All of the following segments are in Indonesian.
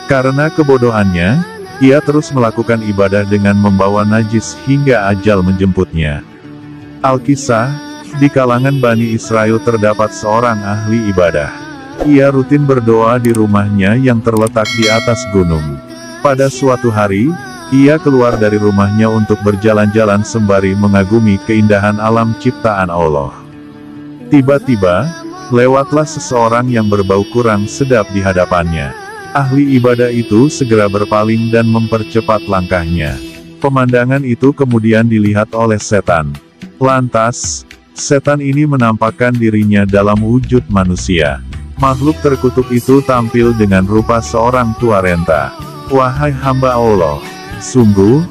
Karena kebodohannya, ia terus melakukan ibadah dengan membawa najis hingga ajal menjemputnya. Alkisah, di kalangan Bani Israel terdapat seorang ahli ibadah. Ia rutin berdoa di rumahnya yang terletak di atas gunung. Pada suatu hari, ia keluar dari rumahnya untuk berjalan-jalan sembari mengagumi keindahan alam ciptaan Allah. Tiba-tiba, lewatlah seseorang yang berbau kurang sedap di hadapannya. Ahli ibadah itu segera berpaling dan mempercepat langkahnya. Pemandangan itu kemudian dilihat oleh setan. Lantas, setan ini menampakkan dirinya dalam wujud manusia. Makhluk terkutuk itu tampil dengan rupa seorang tua renta. "Wahai hamba Allah, sungguh,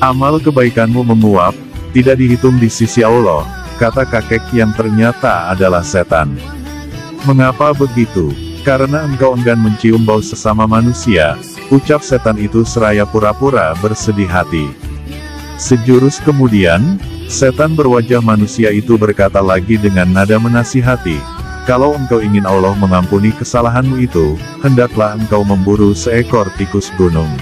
amal kebaikanmu menguap, tidak dihitung di sisi Allah," kata kakek yang ternyata adalah setan. "Mengapa begitu? Karena engkau enggan mencium bau sesama manusia," ucap setan itu seraya pura-pura bersedih hati. Sejurus kemudian, setan berwajah manusia itu berkata lagi dengan nada menasihati, "Kalau engkau ingin Allah mengampuni kesalahanmu itu, hendaklah engkau memburu seekor tikus gunung.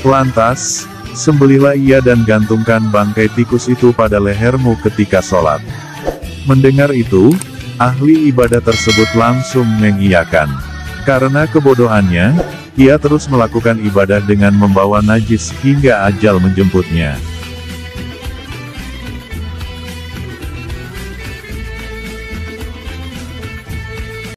Lantas, sembelihlah ia dan gantungkan bangkai tikus itu pada lehermu ketika sholat." Mendengar itu, ahli ibadah tersebut langsung mengiyakan. Karena kebodohannya, ia terus melakukan ibadah dengan membawa najis hingga ajal menjemputnya.